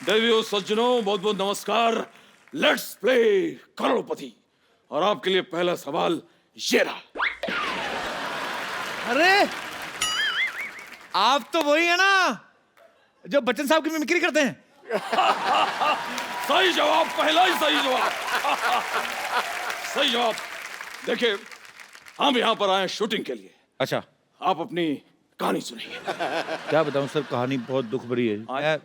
देवियों सज्जनों, बहुत बहुत नमस्कार। लेट्स प्ले करोड़पति। और आपके लिए पहला सवाल ये रहा। अरे आप तो वही है ना जो बच्चन साहब की मिमिक्री करते हैं। सही जवाब, पहला ही सही जवाब। सही जवाब। देखिए, हम यहाँ पर आए शूटिंग के लिए। अच्छा, आप अपनी कहानी सुनिए। क्या बताऊं सर, कहानी बहुत दुख भरी है। मैं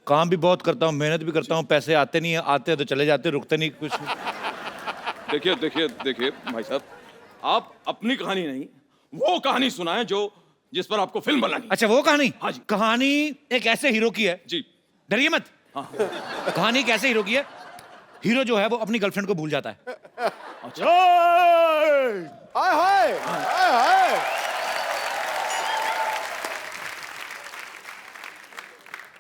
काम भी बहुत करता हूँ, मेहनत भी करता हूँ, पैसे आते नहीं है, आते तो चले जाते, रुकते नहीं कुछ। देखिए देखिए देखिए भाई साहब, आप अपनी कहानी नहीं, वो कहानी सुनाएं जो जिस पर आपको फिल्म बनानी। अच्छा, वो कहानी। हाँ जी। कहानी एक ऐसे हीरो की है। जी। डरिए मत। हाँ। कहानी एक ऐसे हीरो की है, हीरो जो है वो अपनी गर्लफ्रेंड को भूल जाता है। अच्छा। हाय हाय हाय हाय।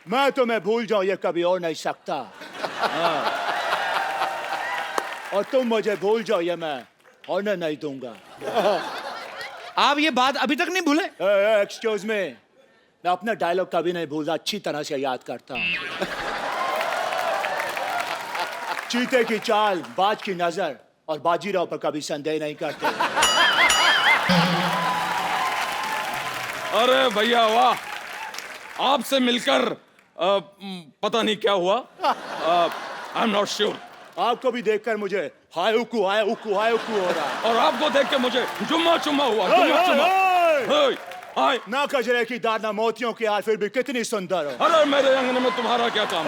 मैं तुम्हें भूल जाऊं ये कभी हो नहीं सकता। और तुम मुझे भूल जाओ ये मैं होने नहीं दूंगा। आप ये बात अभी तक नहीं भूले? एक्सक्यूज मी, मैं अपना डायलॉग कभी नहीं भूलता, अच्छी तरह से याद करता हूं। चीते की चाल, बाज की नजर और बाजीराव पर कभी संदेह नहीं करते। अरे भैया वाह, आपसे मिलकर पता नहीं क्या हुआ। I am not sure. आपको भी देखकर मुझे हाय उकू हो रहा है। और आपको देख के मुझे जुम्मा चुम्मा हुआ। जुम्मा चुम्मा। हाय। ना कजरे की दाना मोतियों की हार, फिर भी कितनी सुंदर हो। अरे मेरे अंगने में तुम्हारा क्या काम?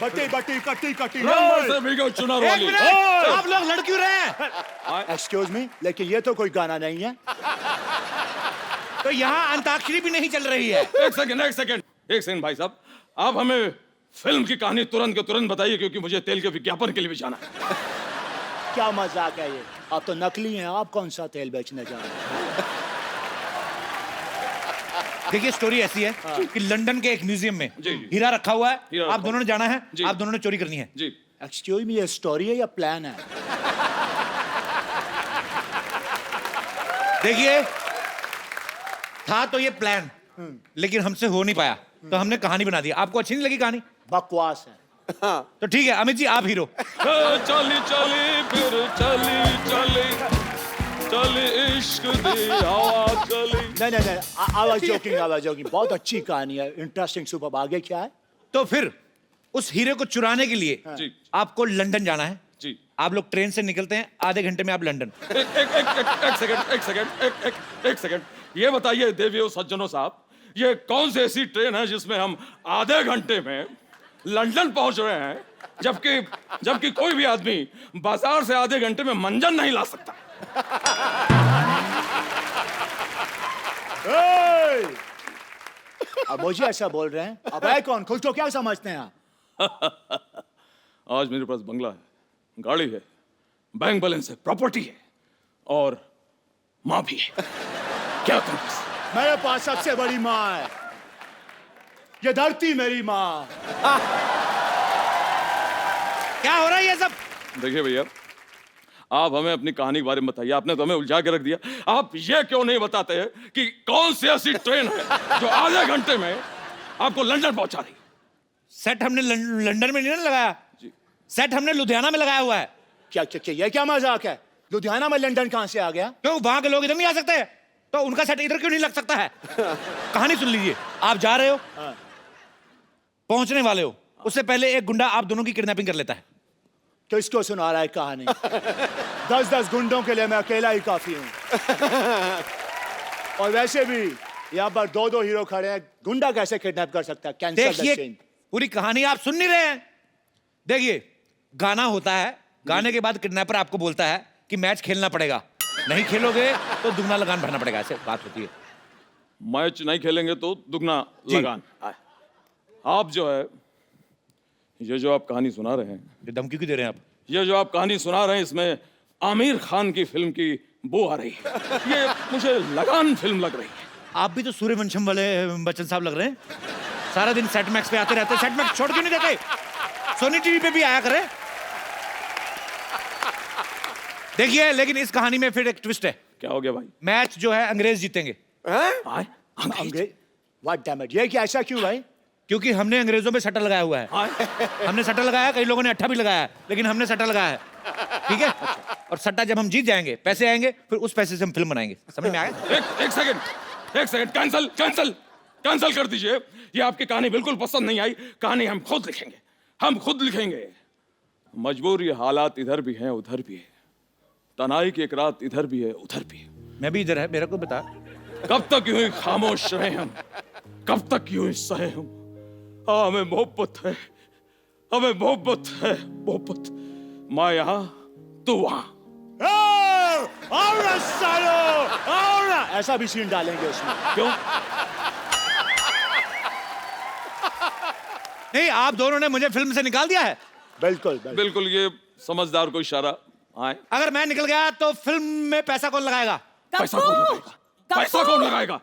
बट्टी बट्टी कट्टी कट्टी से भीगो चुनार एक वाली। मिनट, आप लोग लड़ क्यों रहे हैं? एक्सक्यूज मी, लेकिन ये तो कोई गाना नहीं है। तो यहाँ अंताक्षरी भी नहीं चल रही है। एक सेकंड भाई साहब, आप हमें फिल्म की कहानी तुरंत के तुरंत बताइए, क्योंकि मुझे तेल के विज्ञापन के लिए भी जाना है। क्या मजाक है ये? आप तो नकली हैं, आप कौन सा तेल बेचने जा रहे हैं? देखिए, स्टोरी ऐसी है कि लंदन के एक म्यूजियम में हीरा रखा हुआ है। आप दोनों ने जाना है, आप दोनों ने चोरी करनी है। जी। एक्सक्यूज मी, ये स्टोरी है या प्लान है? देखिए, था तो ये प्लान, लेकिन हमसे हो नहीं पाया, तो हमने कहानी बना दी। आपको अच्छी नहीं लगी कहानी? बकवास है। तो ठीक है, अमित जी आप हीरो। चली चली फिर चली इश्क दी हवा चली। नहीं, आवाज जोकिंग। बहुत अच्छी कहानी है, इंटरेस्टिंग, सुपर। आगे क्या है? तो फिर उस हीरे को चुराने के लिए जी। आपको लंदन जाना है। जी। आप लोग ट्रेन से निकलते हैं, आधे घंटे में आप लंदन। एक सेकंड, ये बताइए देवियों सज्जनों साहब, ये कौन सी ऐसी ट्रेन है जिसमें हम आधे घंटे में लंदन पहुंच रहे हैं, जबकि कोई भी आदमी बाजार से आधे घंटे में मंजन नहीं ला सकता। अब मुझे ऐसा बोल रहे हैं? अब है कौन? खुद को क्या समझते हैं आप? आज मेरे पास बंगला है, गाड़ी है, बैंक बैलेंस है, प्रॉपर्टी है और माँ भी है। क्या करूं? मेरे पास सबसे बड़ी माँ है, ये धरती मेरी माँ। क्या हो रहा है ये सब? देखिए भैया, आप हमें अपनी कहानी के बारे में बताइए। आपने तो हमें उलझा के रख दिया। आप ये क्यों नहीं बताते हैं कि कौन सी ऐसी ट्रेन है जो आधे घंटे में आपको लंदन पहुंचा रही? सेट हमने लंदन में नहीं ना लगाया जी। सेट हमने लुधियाना में लगाया हुआ है। क्या ये क्या मजाक है? लुधियाना में लंदन कहां से आ गया? क्यों, वहां के लोग इधर नहीं आ सकते? तो उनका सेट इधर क्यों नहीं लग सकता है? कहानी सुन लीजिए। आप जा रहे हो, पहुंचने वाले हो, उससे पहले एक गुंडा आप दोनों की किडनैपिंग कर लेता है। किसको सुना रहा है कहानी? 10 गुंडों के लिए मैं अकेला ही काफी हूँ। और वैसे भी यहाँ पर 2 हीरो खड़े हैं, गुंडा कैसे किडनैप कर सकता है? कैंसल द देखिए, सीन। पूरी कहानी आप सुन नहीं रहे हैं। देखिए, गाना होता है, गाने के बाद किडनैपर आपको बोलता है कि मैच खेलना पड़ेगा, नहीं खेलोगे तो दुगना लगान भरना पड़ेगा। ऐसे बात होती है। मैच नहीं खेलेंगे तो दुगना लगान। आप जो है, ये जो आप कहानी सुना रहे हैं, ये धमकी क्यों दे रहे हैं आप? ये जो आप कहानी सुना रहे हैं, इसमें आमिर खान की फिल्म की बू आ रही है। ये मुझे लगान फिल्म लग रही है। आप भी तो सूर्यवंशम वाले बच्चन साहब लग रहे हैं। सारा दिन सेट मैक्स पे आते रहते। सेट मैक्स छोड़ क्यों नहीं देते? सोनी टीवी पे भी आया करे। देखिए, लेकिन इस कहानी में फिर एक ट्विस्ट है। क्या हो गया भाई? मैच जो है अंग्रेज जीतेंगे। आए? अंग्रेज? व्हाट डैम इट, ये क्या ऐसा क्यों भाई? क्योंकि हमने अंग्रेजों पे सट्टा लगाया हुआ है। हमने सट्टा लगाया, कई लोगों ने अट्ठा भी लगाया है, लेकिन हमने सट्टा लगाया है। ठीक है? और सट्टा जब हम जीत जाएंगे, पैसे आएंगे, फिर उस पैसे से हम फिल्म बनाएंगे। समझ में आया? एक सेकंड, कैंसल कर दीजिए। ये आपकी कहानी बिल्कुल पसंद नहीं आई। कहानी हम खुद लिखेंगे। मजबूरी हालात इधर भी हैं उधर भी है, तनाई की एक रात इधर भी है उधर भी है। मैं भी इधर है, मेरा को बता। कब तक यूं ही खामोश रहे हम, कब तक यूं ही सहे हम? हमें मोहब्बत है, मोहब्बत। मैं यहाँ, तू वहां। ऐसा भी सीन डालेंगे उसमें। क्यों? नहीं, आप दोनों ने मुझे फिल्म से निकाल दिया है। बिल्कुल, ये समझदार को इशारा आए। अगर मैं निकल गया तो फिल्म में पैसा कौन लगाएगा? पैसा कौन लगाएगा?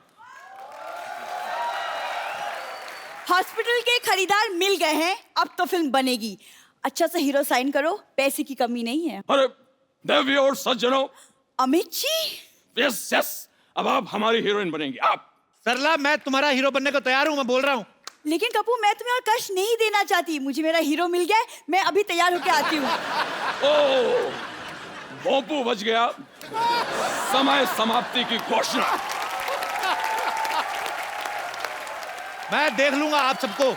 हॉस्पिटल के खरीदार मिल गए हैं, अब तो फिल्म बनेगी। अच्छा से हीरो साइन करो, पैसे की कमी नहीं है। अरे देवी और सज्जनों, अमित जी, यस, अब आप हमारी हीरोइन बनेंगी। आप। सरला, मैं तुम्हारा हीरो बनने को तैयार हूं, मैं बोल रहा हूं। लेकिन कपूर, मैं तुम्हें और कष्ट नहीं देना चाहती। मुझे मेरा हीरो मिल गया है, मैं अभी तैयार होके आती हूँ। ओ, भोंपू बच गया। समय समाप्ति की घोषणा। मैं देख लूंगा आप सबको।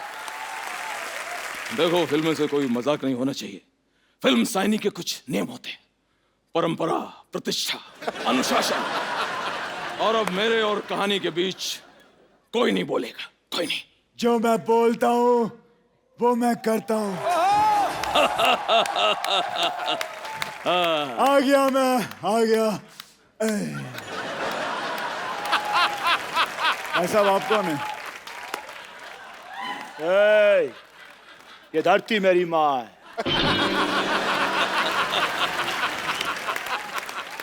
देखो, फिल्म से कोई मजाक नहीं होना चाहिए। फिल्म साइनी के कुछ नियम होते हैं, परंपरा, प्रतिष्ठा, अनुशासन। और अब मेरे और कहानी के बीच कोई नहीं बोलेगा, कोई नहीं। जो मैं बोलता हूँ वो मैं करता हूँ। आ गया। ऐसा बाप कौन है? ये धरती मेरी माँ है।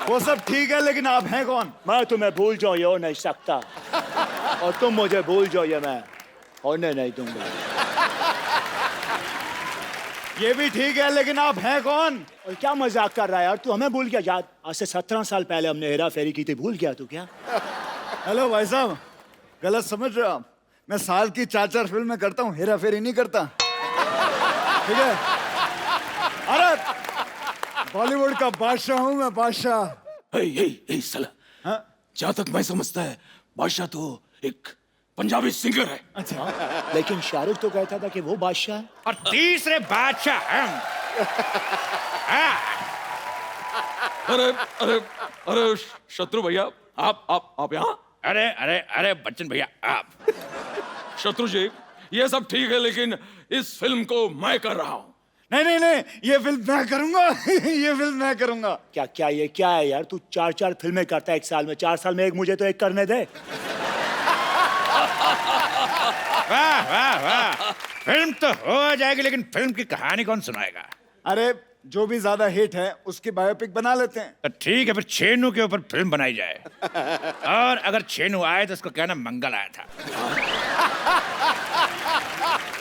वो सब ठीक है, लेकिन आप हैं कौन? मैं तुम्हें भूल जाऊं ये हो नहीं सकता, और तुम मुझे भूल जाओ ये मैं होने नहीं दूंगा। ये भी ठीक है, लेकिन आप हैं कौन? और क्या मजाक कर रहा है यार तू? हमें भूल गया? याद, आज से 17 साल पहले हमने हेरा फेरी की थी, भूल गया तू क्या? हेलो भाई साहब, गलत समझ रहे हो आप। मैं साल की 4 फिल्में करता हूँ, हेरा फेरी नहीं करता। ठीक है? अरे बॉलीवुड का बादशाह हूँ मैं, बादशाह। हे साला, हाँ? जहाँ तक मैं समझता है, बादशाह तो एक पंजाबी सिंगर है। अच्छा, लेकिन शाहरुख तो कहता था कि वो बादशाह है। और तीसरे बादशाह हम। अरे शत्रु भैया, आप यहाँ? अरे बच्चन भैया, आप। शत्रु जी, ये सब ठीक है, लेकिन इस फिल्म को मैं कर रहा हूँ। नहीं, ये फिल्म मैं करूंगा। ये फिल्म मैं करूंगा। क्या ये क्या है यार? तू 4 फिल्में करता है एक साल में, 4 साल में एक मुझे तो एक करने दे। वाह। फिल्म तो हो जाएगी, लेकिन फिल्म की कहानी कौन सुनाएगा? अरे जो भी ज्यादा हिट है उसकी बायोपिक बना लेते हैं। तो ठीक है, फिर छेनू के ऊपर फिल्म बनाई जाए। और अगर छेनू आए तो उसको कहना मंगल आया था।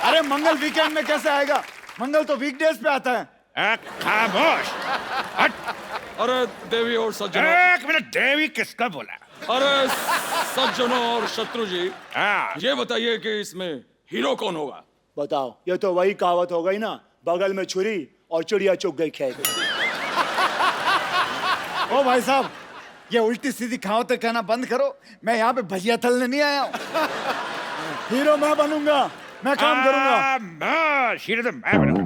अरे मंगल वीकेंड में कैसे आएगा? मंगल तो वीकडेज पे आता है। खामोश। हट। अरे देवी और सज्जनों, एक मिनट, देवी किसका बोला? अरे सज्जनों और शत्रु जी, हाँ। ये बताइए कि इसमें हीरो कौन होगा? बताओ, ये तो वही कहावत हो गई ना, बगल में छुरी और चिड़िया चुग गई खेत। ओ भाई साहब, ये उल्टी सीधी कहावतें कहना बंद करो। मैं यहाँ पे भजिया तलने नहीं आया हूँ। हीरो मैं बनूंगा, मैं काम करूंगा। हीरो तो मैं बनूंगा।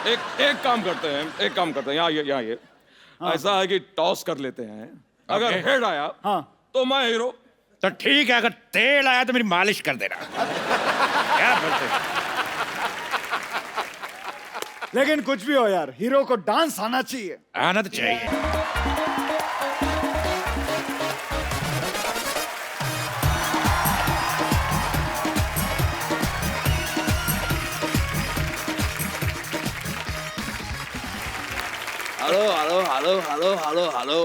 एक काम करते हैं, यहाँ ये ऐसा है कि टॉस कर लेते हैं। अगर हेड आया हाँ तो मैं हीरो। तो ठीक है, अगर तेल आया तो मेरी मालिश कर देना। क्या बोलते हैं? लेकिन कुछ भी हो यार, हीरो को डांस आना चाहिए। आना तो चाहिए। हेलो।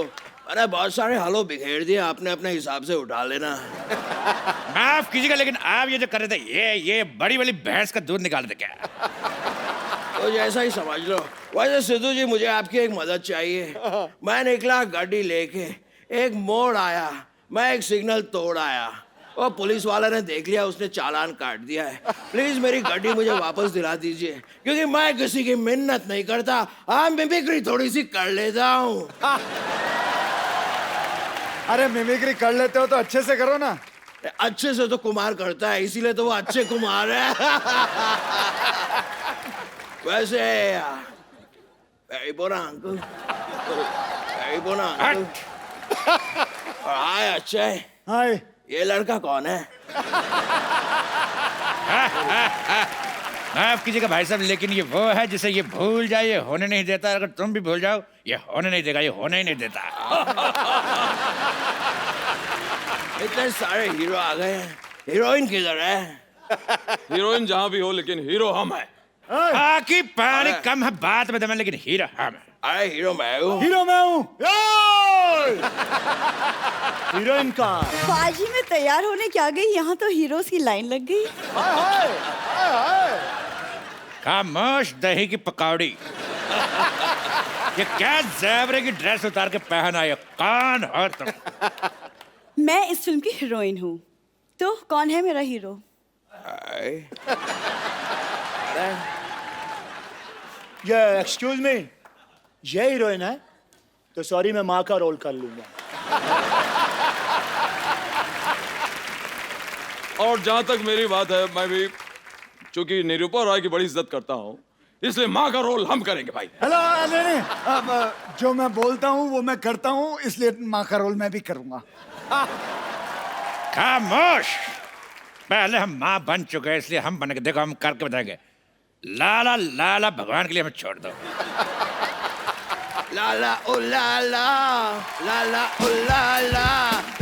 अरे बहुत सारे हेलो बिखेर दिए आपने, अपने हिसाब से उठा लेना। माफ कीजिएगा, लेकिन आप ये जो कर रहे थे, ये बड़ी वाली भैंस का दूध निकाल रहे थे क्या? तो जैसा ही समझ लो। वैसे सिद्धू जी, मुझे आपकी एक मदद चाहिए। मैं निकला गाड़ी लेके, एक मोड़ आया, मैं एक सिग्नल तोड़ आया। वो पुलिस वाला ने देख लिया, उसने चालान काट दिया है। प्लीज मेरी गाड़ी मुझे वापस दिला दीजिए, क्योंकि मैं किसी की मिन्नत नहीं करता, हाँ मिमिक्री थोड़ी सी कर लेता हूँ। अरे मिमिक्री कर लेते हो तो अच्छे से करो ना। अच्छे से तो कुमार करता है, इसीलिए तो वो अच्छे कुमार है। वैसे very bona uncle, very bona uncle। हाय अक्षय, हाय। ये लड़का कौन है? माफ कीजिएगा भाई साहब, लेकिन ये वो है जिसे ये भूल जाए ये होने नहीं देता। अगर तुम भी भूल जाओ ये होने नहीं देगा, ये होने ही नहीं देता। इतने सारे हीरो आ गए हैं, हीरोइन किधर है? हीरोइन जहां भी हो, लेकिन हीरो हम हैं। बाकी पानी कम है बात में दम, लेकिन हीरो हम है। अरे हीरो मैं हूँ। हीरो मैं हूँ। हीरोइन का। बाजी में तैयार होने क्या गई, यहाँ तो हीरोज की लाइन लग गई। खामोश दही की पकौड़ी। ये क्या ज़ेबरे की ड्रेस उतार के पहन आए, कौन हो तुम? मैं इस फिल्म की हीरोइन हूँ, तो कौन है मेरा हीरो? ये एक्सक्यूज मी, ये हीरोइन है तो सॉरी मैं माँ का रोल कर लूंगा। और जहां तक मेरी बात है, मैं भी चूंकि निरूपा रॉय की बड़ी इज्जत करता हूं, इसलिए माँ का रोल हम करेंगे भाई। हेलो, नहीं, अब जो मैं बोलता हूँ वो मैं करता हूँ, इसलिए माँ का रोल मैं भी करूंगा। खामोश, पहले हम माँ बन चुके हैं, इसलिए हम बनेंगे। देखो हम करके बताएंगे। लाला लाला भगवान के लिए हमें छोड़ दो। लाला ओ लाला, लाला ओ लाला,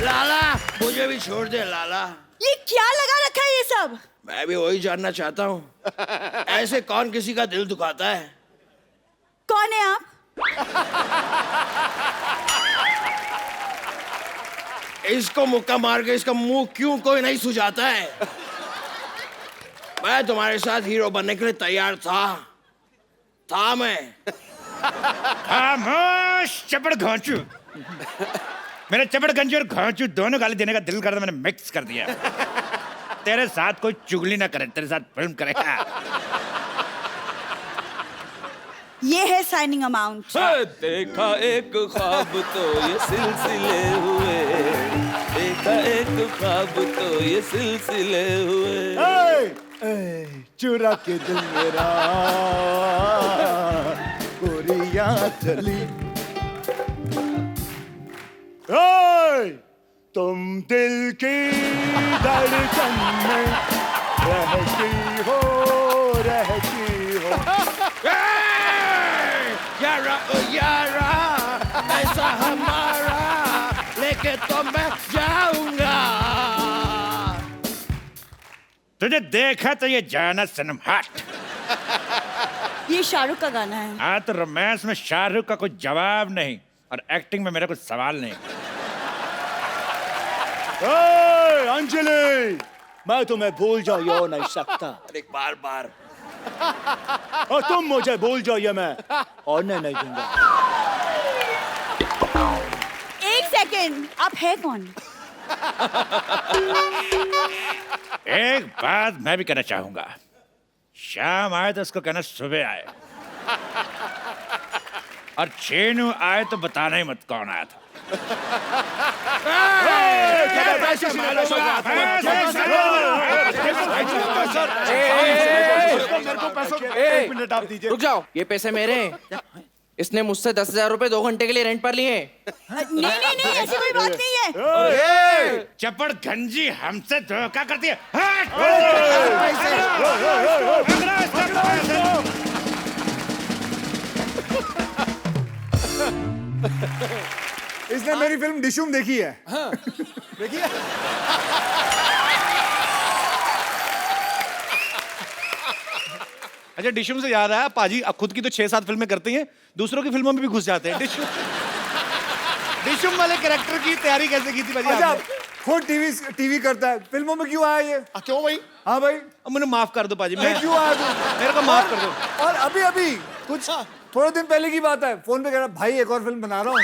लाला मुझे भी छोड़ दे लाला। ये क्या लगा रखा है ये सब? मैं भी वही जानना चाहता हूँ, ऐसे कौन किसी का दिल दुखाता है? कौन है आप? इसको मुक्का मार के इसका मुंह क्यों कोई नहीं सुझाता है? मैं तुम्हारे साथ हीरो बनने के लिए तैयार था मैं। खामोश चपड़ घोंचू। मेरे चपड़ गंजी और घोंचू दोनों गाली देने का दिल करता, मैंने मिक्स कर दिया। तेरे साथ कोई चुगली ना करे, तेरे साथ फिल्म करेगा। ये है साइनिंग अमाउंट। देखा एक ख्वाब तो ये सिलसिले हुए, देखा एक ख्वाब तो ये सिलसिले हुए। चुरा के दिल मेरा गोरिया चली। तुम दिल की धड़कन में रहती हो, रहती हो। यारा ओ यारा, ऐसा हमारा लेके तो मैं जाऊंगा। तुझे देखा तो ये जाना सनम हट। ये शाहरुख का गाना है। हाँ तो रोमांस में शाहरुख का कोई जवाब नहीं, और एक्टिंग में मेरा कोई सवाल नहीं। अंजलि, मैं तुम्हें भूल जाओ ये हो नहीं सकता, अरे बार बार और तुम मुझे भूल जाओ ये मैं होने नहीं दूंगा। एक सेकेंड, आप है कौन? एक बात मैं भी कहना चाहूंगा, शाम आए तो उसको कहना सुबह आए, और चेनू आए तो बताना ही मत कौन आया था। एक मिनट आप दीजिए। रुक जाओ, ये पैसे मेरे हैं। इसने मुझसे 10,000 रुपए 2 घंटे के लिए रेंट पर लिए। नहीं नहीं नहीं, ऐसी कोई बात नहीं है। चपड़ गंजी हमसे धोखा करती है। इसने मेरी फिल्म डिशुम देखी है। देखी है? अच्छा, डिशुम से याद आया, पाजी अब खुद की तो 6-7 फिल्में करते हैं, दूसरों की फिल्मों में भी घुस जाते हैं। डिशुम वाले कैरेक्टर की तैयारी कैसे की थी पाजी अच्छा, आपने? खुद टीवी करता है, फिल्मों में क्यों आया ये? क्यों भाई? हाँ भाई, अब मुझे माफ कर दो पाजी, मैं क्यों आया तू? मेरे को माफ कर दो। और अभी कुछ थोड़े दिन पहले की बात है, फोन पे कह रहा भाई एक और फिल्म बना रहा हूँ।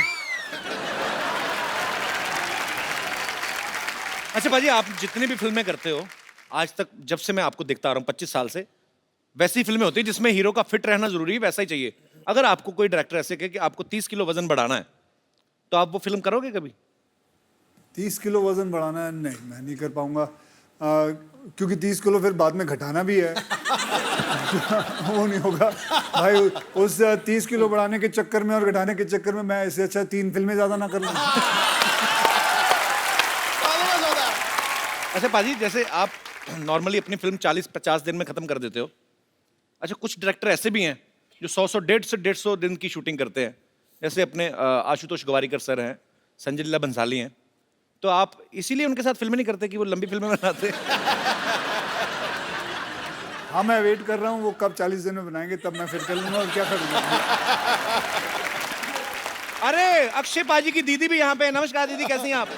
अच्छा पाजी, आप जितनी भी फिल्में करते हो आज तक, जब से मैं आपको देखता आ रहा हूँ 25 साल से, वैसी फिल्में होती है जिसमें हीरो का फिट रहना जरूरी है, वैसा ही चाहिए। अगर आपको कोई डायरेक्टर ऐसे कहे कि आपको 30 किलो वजन बढ़ाना है, तो आप वो फिल्म करोगे कभी? 30 किलो वजन बढ़ाना है? नहीं, मैं नहीं कर पाऊंगा, क्योंकि 30 किलो फिर बाद में घटाना भी है। वो नहीं होगा भाई, उस 30 किलो बढ़ाने के चक्कर में और घटाने के चक्कर में मैं इससे अच्छा 3 फिल्में ज्यादा ना कर लूं। अच्छा पाजी, जैसे आप नॉर्मली अपनी फिल्म 40-50 दिन में खत्म कर देते हो। अच्छा, कुछ डायरेक्टर ऐसे भी हैं जो 100 150 दिन की शूटिंग करते हैं, जैसे अपने आशुतोष गवारीकर सर हैं, संजय लीला बंसाली हैं। तो आप इसीलिए उनके साथ फिल्में नहीं करते कि वो लंबी फिल्में बनाते हैं? हाँ, मैं वेट कर रहा हूँ वो कब 40 दिन में बनाएंगे, तब मैं फिर कर लूंगा। और क्या करूँगा? अरे अक्षय पाजी की दीदी भी यहाँ पे है। नमस्कार दीदी, कैसी हैं आप?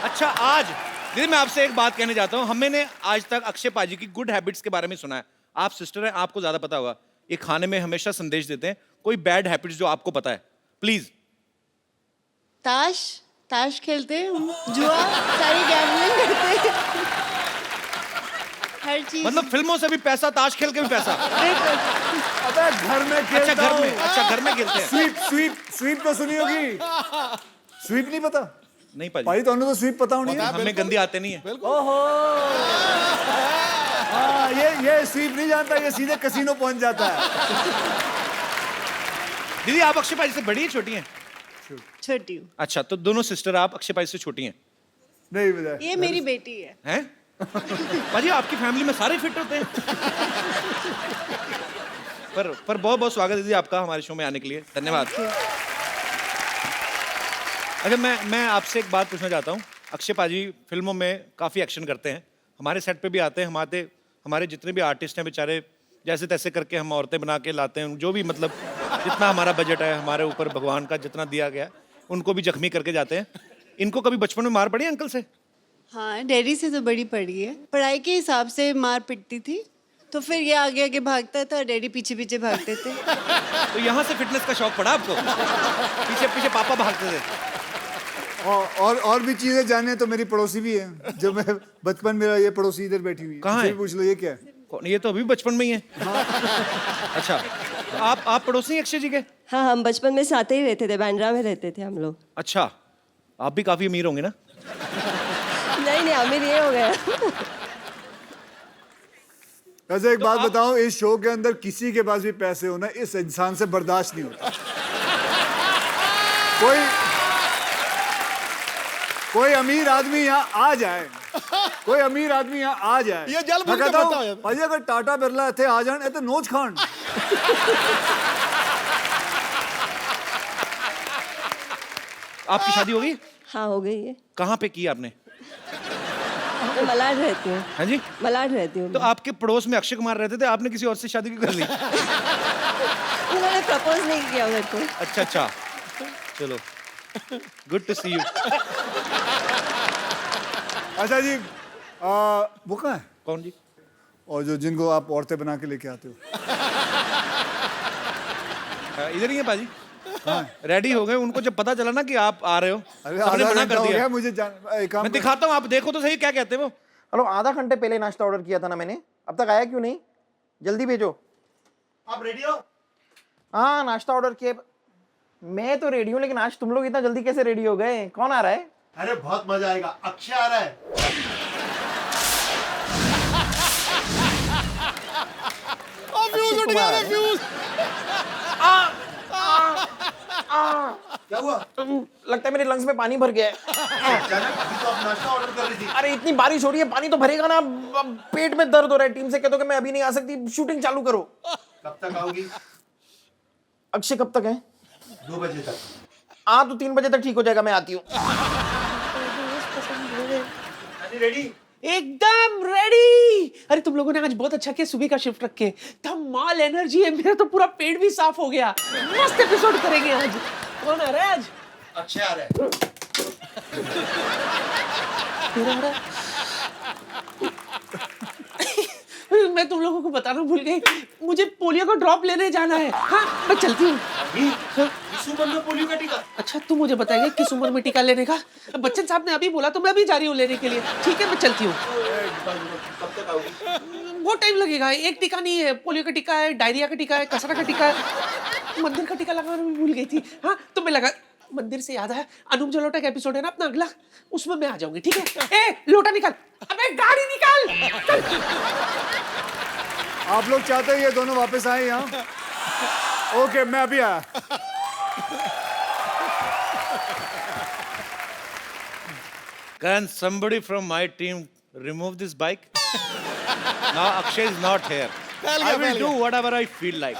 अच्छा, आज दीदी मैं आपसे एक बात कहने चाहता हूँ। हमने आज तक अक्षय पाजी की गुड हैबिट्स के बारे में सुना है। आप सिस्टर हैं, आपको ज्यादा पता होगा। ये खाने में हमेशा संदेश देते हैं। कोई बैड हैबिट्स जो आपको पता है, प्लीज। ताश खेलते हैं, जुआ, सारी गैम्बलिंग करते हैं, हर चीज। मतलब फिल्मों से भी पैसा, ताश खेल के भी पैसा। अबे घर में खेलता अच्छा, घर में, हूँ। अच्छा घर में खेलते हैं। स्वीप तो सुनी होगी। स्वीप नहीं पता? नहीं पाजी, भाई तो तो स्वीप पता होनी है। हमें गंदी आते नहीं है। ओहो, हाँ, ये स्वीप नहीं जानता, ये सीधे कसीनो पहुंच जाता है। दीदी आप अक्षय पाजी से बड़ी है छोटी हैं? छोटी हूँ। अच्छा, तो दोनों सिस्टर आप अक्षय पाजी से छोटी हैं? नहीं पता। ये मेरी बेटी है। हैं? पाजी आपकी फैमिली में सारे फिट होते हैं। पर बहुत बहुत स्वागत है दीदी आपका हमारे शो में आने के लिए, धन्यवाद। अच्छा, मैं आपसे एक बात पूछना चाहता हूँ। अक्षय पाजी फिल्मों में काफ़ी एक्शन करते हैं, हमारे सेट पे भी आते हैं। हमारे जितने भी आर्टिस्ट हैं बेचारे, जैसे तैसे करके हम औरतें बना के लाते हैं, जो भी मतलब जितना हमारा बजट है, हमारे ऊपर भगवान का जितना दिया गया, उनको भी जख्मी करके जाते हैं। इनको कभी बचपन में मार पड़ी अंकल से? हाँ, डैडी से तो बड़ी पड़ी है। पढ़ाई के हिसाब से मार पिटती थी, तो फिर ये आगे आगे भागता था, डैडी पीछे पीछे भागते थे। तो यहाँ से फिटनेस का शौक पड़ा आपको? पीछे पीछे पापा भागते थे। और भी चीजें जाने तो मेरी पड़ोसी भी है, जो मैं बचपन मेरा ये पड़ोसी इधर बैठी हुई है। कहाँ है? पूछ लो, ये क्या है? कौन? ये तो अभी बचपन में ही है। अच्छा, तो आप पड़ोसी हैं अक्षय जी के? हाँ, हम बचपन में साथ ही रहते थे, बांद्रा में रहते थे हम लोग। अच्छा, आप भी काफी अमीर होंगे ना? नहीं, अमीर ये हो गया। वैसे एक बात बताऊं, इस शो के अंदर किसी के पास भी पैसे होना इस इंसान से बर्दाश्त नहीं होता। कोई अमीर आदमी यहाँ आ जाए, कोई अमीर आदमी यहाँ आ जाए, ये जल मैं भर के कहता हूं, बताओ यार। भाई अगर टाटा बिरला थे आ जाए तो नोच खान। आपकी शादी हो गई? हाँ, हो गई है। कहाँ पे की आपने? मैं मलाड रहती हूँ। हाँ जी, मलाड रहती हूँ। तो आपके पड़ोस में अक्षय कुमार रहते थे, आपने किसी और से शादी क्यों कर ली? उन्होंने प्रपोज नहीं किया मेरे को। अच्छा, चलो, गुड टू सी यू। अच्छा जी, वो कहाँ है? कौन जी? और जिनको आप औरतें बना के लेके आते हो? इधर ही है पाजी। रेडी हो गए, उनको जब पता चला ना कि आप आ रहे हो, अरे सबने आधा मना घंटा कर हो दिया। गया मुझे एक काम मैं दिखाता हूँ, आप देखो तो सही क्या कहते हैं वो। हेलो, आधा घंटे पहले नाश्ता ऑर्डर किया था ना मैंने, अब तक आया क्यों नहीं? जल्दी भेजो। आप रेडी हो? हाँ, नाश्ता ऑर्डर किया। मैं तो रेडी हूँ, लेकिन आज तुम लोग इतना जल्दी कैसे रेडी हो गए? कौन आ रहा है? अरे बहुत मजा आएगा, अक्षय आ रहा है। अक्षय कुमार आ रहा है। क्या हुआ? लगता है मेरे लंग्स में पानी भर गया है। अचानक अभी तो आप नाश्ता ऑर्डर कर रही थी। अरे इतनी बारिश हो रही है, पानी तो भरेगा ना। अब पेट में दर्द हो रहा है। टीम से कह दो कि मैं अभी नहीं आ सकती, शूटिंग चालू करो। कब तक आओगी? अक्षय कब तक है? 2 बजे तक। हाँ, तो 3 बजे तक ठीक हो जाएगा, मैं आती हूँ। रेडी? एकदम रेडी। अरे तुम लोगों ने आज बहुत अच्छा किया, सुबह का शिफ्ट रख के। धमाल एनर्जी है, मेरा तो पूरा पेट भी साफ हो गया। मस्त एपिसोड करेंगे आज। कौन आ रहा है आज? अक्षय आ रहा है। मैं तुम लोगों को बताना भूल गई, मुझे पोलियो का ड्रॉप लेने जाना है। हाँ, मैं चलती हूँ। किस उम्र में पोलियो का टीका? अच्छा तू मुझे बताएगा किस उम्र में टीका लेने का? बच्चन साहब ने अभी बोला तो मैं अभी जा रही हूँ लेने के लिए। ठीक है मैं चलती हूँ। कब तक आओगी? बहुत टाइम लगेगा। एक टीका नहीं है, पोलियो का टीका है, डायरिया का टीका है, कसरा का टीका है। मंदिर का टीका लगाना मैं भूल गई थी। हाँ तो मैं लगा, मंदिर से याद है अनूप जलोटा का एपिसोड है ना अपना अगला, उसमें मैं आ जाऊंगी। ठीक है। ए लोटा निकाल, अबे गाड़ी निकाल। आप लोग चाहते हैं ये दोनों वापस आए यहाँ? ओके मैं अभी आया। Can somebody from my team remove this bike? Now Akshay is not here. I will do whatever I feel like.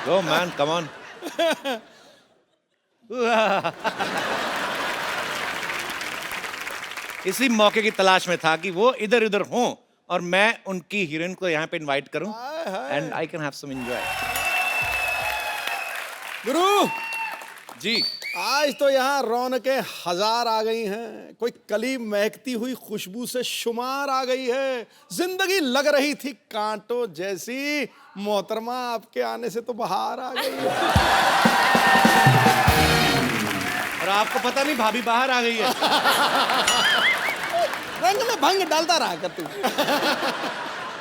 Go man, come on. इसी मौके की तलाश में था कि वो इधर उधर हों और मैं उनकी हीरोइन को यहाँ पे इनवाइट करूं and I can have some enjoy. Guru ji आज तो यहाँ रौनकें हजार आ गई हैं, कोई कली महकती हुई खुशबू से शुमार आ गई है। जिंदगी लग रही थी कांटों जैसी, मोहतरमा आपके आने से तो बाहर आ गई है। और आपको पता नहीं भाभी बाहर आ गई है। रंग में भंग डालता रहा कर तू।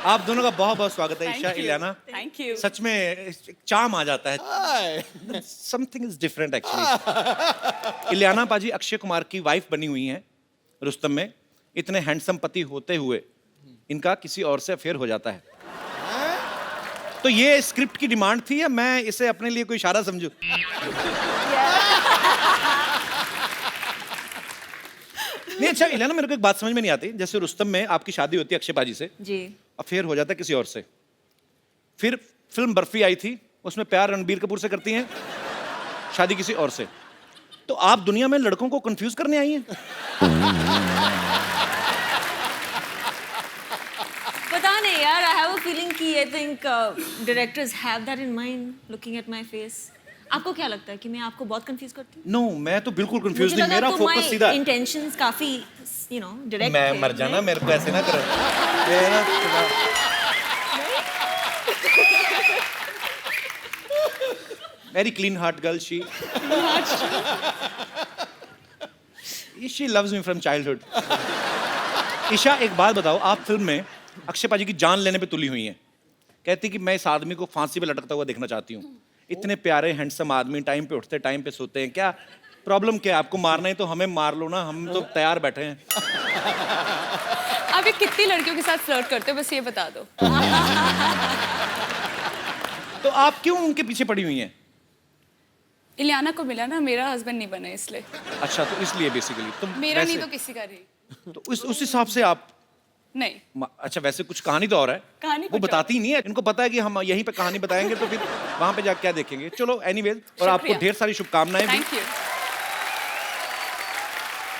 आप दोनों का बहुत बहुत स्वागत है ईशा, इलियाना। Thank you. सच में एक चार्म आ जाता है। Something is different actually. Ileana paaji Akshay Kumar की वाइफ बनी हुई हैं रुस्तम में। इतने हैंडसम पति होते हुए इनका किसी और से अफेयर हो जाता है। तो ये स्क्रिप्ट की डिमांड थी या मैं इसे अपने लिए कोई इशारा समझूं? नहीं अच्छा इलियाना, मेरे को एक बात समझ में नहीं आती। जैसे रुस्तम में आपकी शादी होती है अक्षय पाजी से जी, अफेयर हो जाता है किसी और से। फिर फिल्म बर्फी आई थी, उसमें प्यार रणबीर कपूर से करती हैं, शादी किसी और से। तो आप दुनिया में लड़कों को कंफ्यूज करने आई हैं? पता नहीं यार, आई हैव अ फीलिंग कि I think directors have that in mind looking at my face. आपको क्या लगता है कि मैं आपको बहुत कंफ्यूज करती हूँ? नो मैं तो बिल्कुल कंफ्यूज नहीं, मेरा फोकस सीधा। इंटेंशंस काफी यू नो डायरेक्ट। मैं मर जाना, मेरे को ऐसे ना करो। Very clean heart girl she. She loves me from childhood. Isha एक बात बताओ, आप फिल्म में अक्षय पाजी की जान लेने पे तुली हुई हैं। कहती कि मैं इस आदमी को फांसी पे लटकता हुआ देखना चाहती हूँ। इतने प्यारे हैंडसम आदमी, टाइम पे उठते टाइम पे सोते हैं, क्या प्रॉब्लम क्या है? आपको मारना है तो हमें मार लो ना, हम तो तैयार बैठे हैं। आप ये कितनी लड़कियों के साथ फ्लर्ट करते हो बस ये बता दो। तो आप क्यों उनके पीछे पड़ी हुई हैं? इलियाना को मिला ना, मेरा हस्बैंड नहीं बना इसलिए। अच्छा तो इसलिए बेसिकली तुम मेरा वैसे, नहीं तो किसी का नहीं। तो उस हिसाब से आप नहीं। अच्छा वैसे कुछ कहानी तो और है, कहानी वो कुछ बताती ही नहीं है। इनको पता है कि हम यहीं पे कहानी बताएंगे तो फिर वहां पे जाके क्या देखेंगे। चलो एनीवेज, और आपको ढेर सारी शुभकामनाएं भी। Thank you.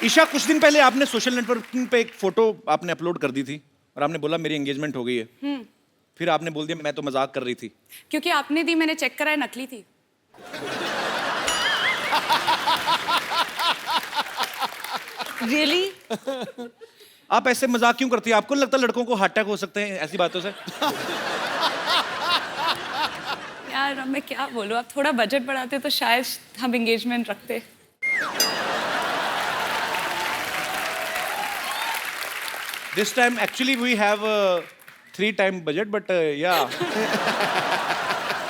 ईशा कुछ दिन पहले आपने सोशल नेटवर्किंग पे एक फोटो आपने अपलोड कर दी थी और आपने बोला मेरी एंगेजमेंट हो गई है। फिर आपने बोल दिया मैं तो मजाक कर रही थी। क्योंकि आपने दी, मैंने चेक कराया, नकली थी। रियली? आप ऐसे मजाक क्यों करती है? आपको नहीं लगता लड़कों को हार्ट अटैक हो सकते हैं ऐसी बातों से? यार अब मैं क्या बोलूं, आप थोड़ा बजट बढ़ाते तो शायद हम एंगेजमेंट रखते। This time actually we have 3 times budget but yeah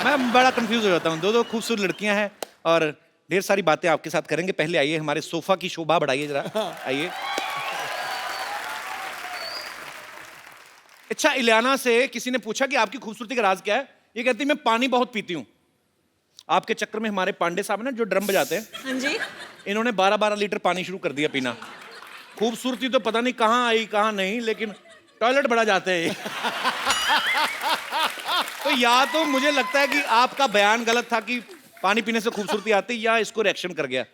मैं बड़ा कंफ्यूज हो जाता हूँ। दो खूबसूरत लड़कियां हैं और ढेर सारी बातें आपके साथ करेंगे। पहले आइए हमारे सोफा की शोभा बढ़ाइए जरा, आइए। अच्छा इलियाना से किसी ने पूछा कि आपकी खूबसूरती का राज क्या है? ये कहती मैं पानी बहुत पीती हूँ। आपके चक्कर में हमारे पांडे साहब ना जो ड्रम बजाते हैं, हाँ जी, इन्होंने 12-12 लीटर पानी शुरू कर दिया पीना। खूबसूरती तो पता नहीं कहाँ आई कहाँ नहीं, लेकिन टॉयलेट बड़ा जाते हैं। तो या तो मुझे लगता है कि आपका बयान गलत था कि पानी पीने से खूबसूरती आती, या इसको रिएक्शन कर गया।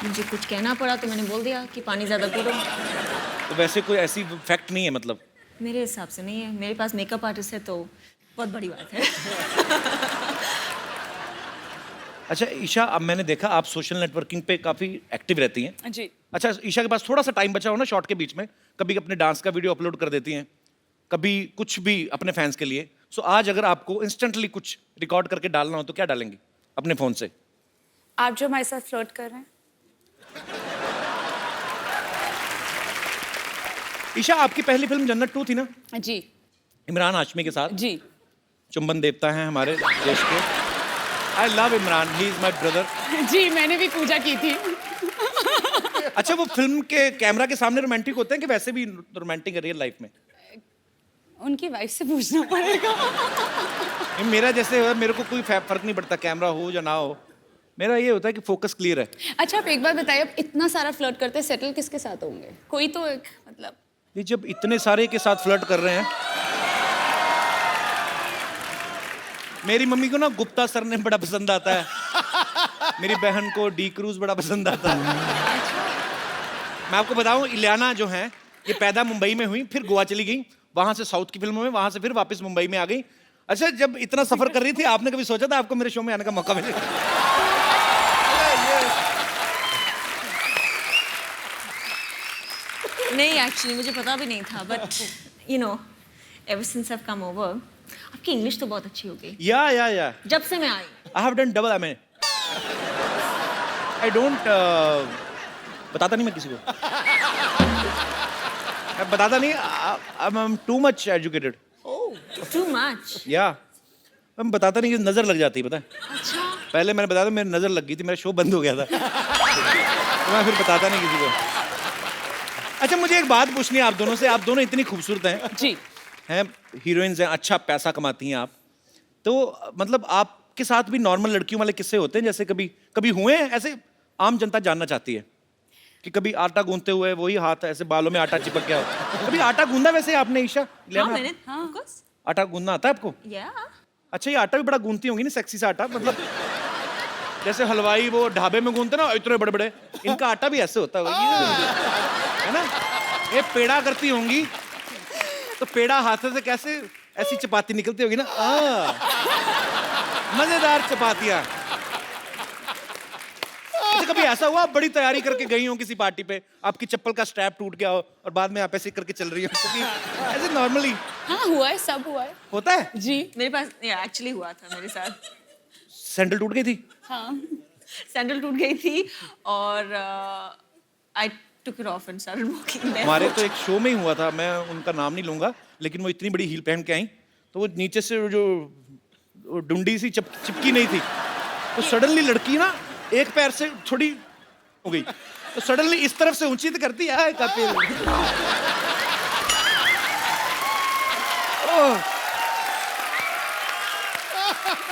मुझे कुछ कहना पड़ा तो मैंने बोल दिया कि पानी ज्यादा पी लो। तो वैसे कोई ऐसी फैक्ट नहीं है मतलब? मेरे हिसाब से नहीं है, मेरे पास मेकअप आर्टिस्ट है तो बहुत बड़ी बात है। अच्छा ईशा, अब मैंने देखा आप सोशल नेटवर्किंग पे काफी एक्टिव रहती हैं। जी। अच्छा ईशा के पास थोड़ा सा टाइम बचा हो ना शॉर्ट के बीच में, कभी अपने डांस का वीडियो अपलोड कर देती हैं, कभी कुछ भी अपने फैंस के लिए। सो आज अगर आपको इंस्टेंटली कुछ रिकॉर्ड करके डालना हो तो क्या डालेंगे अपने फोन से? आप जो हमारे साथ फ्लर्ट कर रहे हैं। ईशा, आपकी पहली फिल्म जन्नत 2 थी ना? जी इमरान हाशमी के साथ। जी। चुंबन देवता हैं हमारे देश के। I love Imran, he is my brother. जी, मैंने भी पूजा की थी। अच्छा, वो फिल्म के कैमरा के सामने रोमांटिक होते हैं कि वैसे भी रोमांटिक है रियल लाइफ में? उनकी वाइफ से पूछना पड़ेगा। मेरा जैसे है, मेरे को कोई फर्क नहीं पड़ता कैमरा हो या ना हो, मेरा ये होता है कि फोकस क्लियर है। अच्छा, आप एक बार बताइए, आप इतना सारा फ्लर्ट करते हैं, सेटल किसके साथ होंगे? कोई तो एक मतलब। ये जब इतने सारे के साथ फ्लर्ट कर रहे हैं, मेरी मम्मी को ना गुप्ता सर ने बड़ा पसंद आता है, मेरी बहन को डी क्रूज बड़ा पसंद आता है। मैं आपको बताऊं, इलियाना जो है ये पैदा मुंबई में हुई, फिर गोवा चली गई, वहां से साउथ की फिल्मों में, वहां से फिर वापस मुंबई में आ गई। अच्छा, जब इतना सफर कर रही थी, आपने कभी सोचा था आपको मेरे शो में आने का मौका मिलेगा? नहीं, एक्चुअली मुझे पता भी नहीं था, but you know ever since I have come over, आपकी इंग्लिश तो बहुत अच्छी हो गई। या जब से मैं आई। I have done double MA. I don't बताता नहीं मैं किसी को। मैं बताता नहीं, I am too much educated. Too much? या मैं बताता नहीं कि नजर लग जाती है, पता है? अच्छा। पहले मैंने बताया था, मेरी नजर लग गई थी, मेरा शो बंद हो गया था। तो मैं फिर बताता नहीं किसी को। अच्छा, मुझे एक बात पूछनी है आप दोनों से। आप दोनों इतनी खूबसूरत हैं जी, हैं, हीरोइंस हैं, अच्छा पैसा कमाती हैं आप, तो मतलब आपके साथ भी नॉर्मल लड़कियों वाले किस्से होते हैं? जैसे कभी हुए हैं ऐसे? आम जनता जानना चाहती है कि कभी आटा गूंथते हुए वही हाथ ऐसे बालों में आटा चिपक गया हो। कभी आटा गूंदा वैसे आपने, ईशा? हाँ, मैंने, हाँ, of course। आटा गूंदना आता है आपको? या। अच्छा, ये आटा भी बड़ा गूंथती होंगी ना, सेक्सी सा आटा, मतलब जैसे हलवाई वो ढाबे में गूंथते ना इतने बड़े बड़े, इनका आटा भी ऐसे होता है ना? ये पेड़ा करती होंगी, तो पेड़ा हाथ से कैसे ऐसी चपाती निकलती होगी ना, मजेदार चपातियां। अच्छा, कभी ऐसा हुआ आप बड़ी तैयारी करके गई हो किसी पार्टी पे, आपकी चप्पल का स्ट्रैप टूट गया हो और बाद में आप ऐसे करके चल रही हो, ऐसे नॉर्मली? हाँ, हुआ है, सब हुआ है। होता है जी, मेरे पास एक्चुअली हुआ था मेरे साथ। सैंडल टूट गई थी? हाँ, सैंडल टूट गई थी और I took it off and started walking. हमारे तो एक शो में ही हुआ था, मैं उनका नाम नहीं लूंगा, लेकिन वो इतनी बड़ी हील पहन के आई, तो वो नीचे से जो डुंडी सी चिपकी नहीं थी, तो सडनली लड़की ना एक पैर से थोड़ी हो गई, तो सडनली इस तरफ से ऊंची तो करती है कपिल।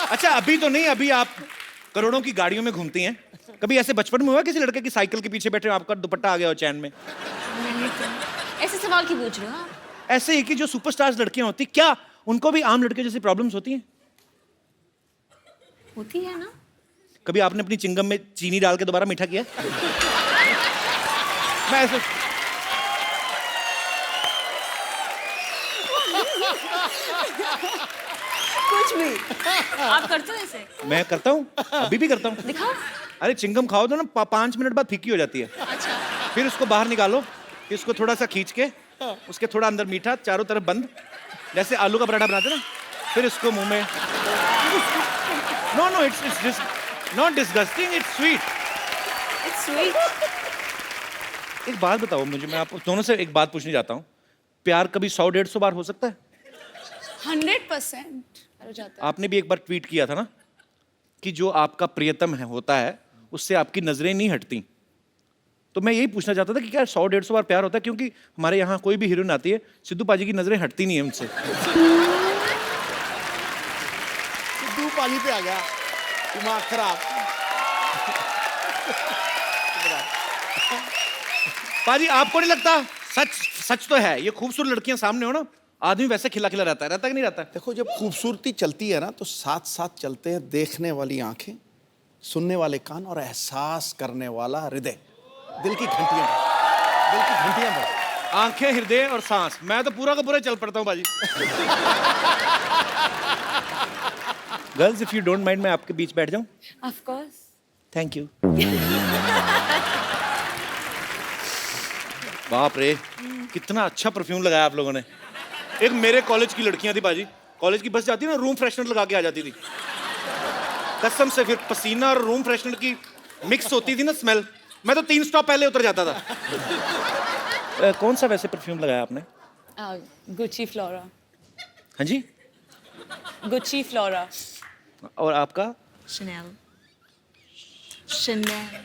अच्छा, अभी तो नहीं, अभी आप करोड़ों की गाड़ियों में घूमती हैं। कभी ऐसे बचपन में हुआ किसी लड़के की साइकिल के पीछे बैठे हो, आपका दुपट्टा आ गया हो चैन में? ऐसे सवाल क्यों पूछ रहे हो आप? ऐसे ही कि जो सुपरस्टार्स लड़कियां होती, क्या उनको भी आम लड़के जैसी प्रॉब्लम्स होती हैं? होती है ना। कभी आपने अपनी चिंगम में चीनी डाल के दोबारा मीठा किया? मैं ऐसे कुछ भी आप करते हो ऐसे? मैं करता हूँ, अभी भी करता हूँ। दिखाओ। अरे, चिंगम खाओ तो ना 5 मिनट बाद फीकी हो जाती है। अच्छा। फिर उसको बाहर निकालो, इसको थोड़ा सा खींच के, उसके थोड़ा अंदर मीठा, चारों तरफ बंद, जैसे आलू का पराठा बनाते ना, फिर इसको मुंह में। No, it's not disgusting, it's sweet. It's sweet. एक बात बताओ मुझे, मैं आप दोनों से एक बात पूछने जाता हूँ, प्यार कभी 100-150 बार हो सकता है? 100% हो जाता है। आपने भी एक बार ट्वीट किया था ना कि जो आपका प्रियतम है होता है, उससे आपकी नजरें नहीं हटती। तो मैं यही पूछना चाहता था कि क्या 100-150 बार प्यार होता है? क्योंकि हमारे यहाँ कोई भी हीरोइन आती है, सिद्धू पाजी की नजरें हटती नहीं है उनसे। सिद्धू पाजी पे आ गया, दिमाग खराब। पाजी, आपको नहीं लगता? सच तो है, ये खूबसूरत लड़कियां सामने हो ना, आदमी वैसे खिला खिला रहता है कि नहीं रहता? देखो, जब खूबसूरती चलती है ना, तो साथ साथ चलते हैं देखने वाली आंखें, सुनने वाले कान और एहसास करने वाला हृदय। दिल की घंटियां बज। आंखें, हृदय और सांस, मैं तो पूरा का पूरा चल पड़ता हूँ बाजी। Girls, if you don't mind, मैं आपके बीच बैठ जाऊं? Of course. Thank you. बाप रे, कितना अच्छा परफ्यूम लगाया आप लोगों ने। एक मेरे कॉलेज की लड़कियां थी बाजी, कॉलेज की बस जाती है ना, रूम फ्रेशनर लगा के आ जाती थी कसम से। फिर पसीना और रूम फ्रेशनर की मिक्स होती थी ना स्मेल, मैं तो 3 स्टॉप पहले उतर जाता था। कौन सा वैसे परफ्यूम लगाया आपने? Gucci Flora. हाँ जी। Gucci Flora. और आपका? शनेल। शनेल।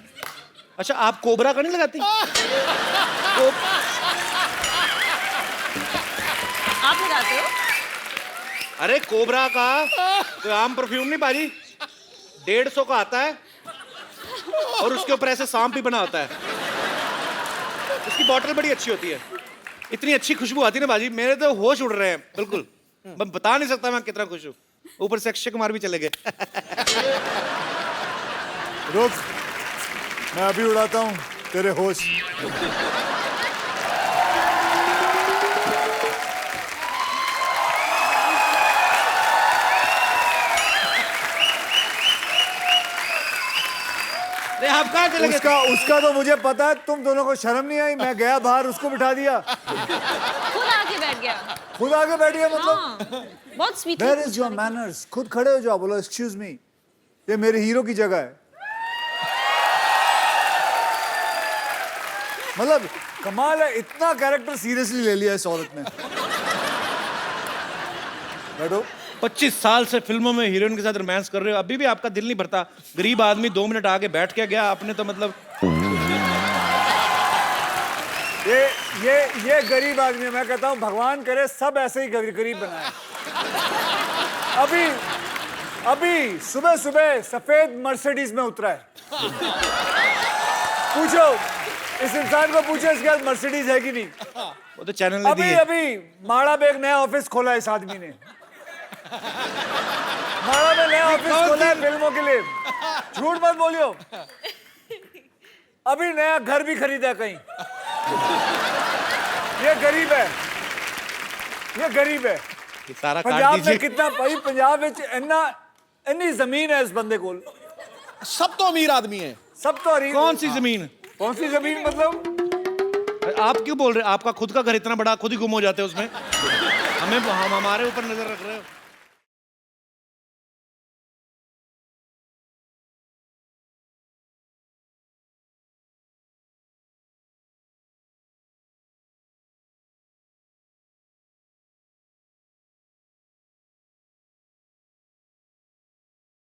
अच्छा, आप कोबरा का नहीं लगाती? आप लगाते हो? अरे कोबरा का कोई आम परफ्यूम नहीं बाजी, 150 का आता है और उसके ऊपर ऐसे सांप भी बना होता है। उसकी बॉटल बड़ी अच्छी होती है, इतनी अच्छी खुशबू आती है ना बाजी, मेरे तो होश उड़ रहे हैं बिल्कुल। मैं बता नहीं सकता मैं कितना खुश हूँ। ऊपर से अक्षय कुमार भी चले गए। रुक, मैं अभी उड़ाता हूँ तेरे होश। आप कहाँ चले गए? उसका तो मुझे पता है, तुम दोनों को शर्म नहीं आई? मैं गया बाहर, उसको बिठा दिया, खुद आके बैठ गया। खुद आगे बैठ गया। मतलब हाँ, बहुत sweet. Where is your manners? खुद खड़े हो जाओ, बोलो एक्सक्यूज मी, ये मेरे हीरो की जगह है। मतलब कमाल है, इतना कैरेक्टर सीरियसली ले लिया इस औरत ने। बैठो। 25 साल से फिल्मों में हीरोइन के साथ रोमांस कर रहे हो, अभी भी आपका दिल नहीं भरता? गरीब आदमी 2 मिनट आके बैठ के गया, आपने तो मतलब। ये गरीब आदमी, मैं कहता हूँ भगवान करे सब ऐसे ही गरीब बनाए। अभी सुबह सुबह सफेद मर्सिडीज में उतरा है। पूछो इस इंसान को, पूछो इसके पास मर्सिडीज है कि नहीं। वो तो चैनल ने दी है। अभी माड़ा में एक नया ऑफिस खोला है इस आदमी ने। माड़ा में नया ऑफिस खोला है फिल्मों के लिए, झूठ मत बोलियो। अभी नया घर भी खरीदा कहीं। ये गरीब है, ये गरीब है। ये सारा काट पंजाब दीजिए। में कितना भाई, पंजाब में इतनी जमीन है इस बंदे को। सब तो अमीर आदमी है। सब तो कौन सी जमीन? कौन सी जमीन मतलब? आप क्यों बोल रहे हैं? आपका खुद का घर इतना बड़ा, खुद ही गुम हो जाते हैं उसमें। हम हमारे ऊपर नजर रख रहे हो।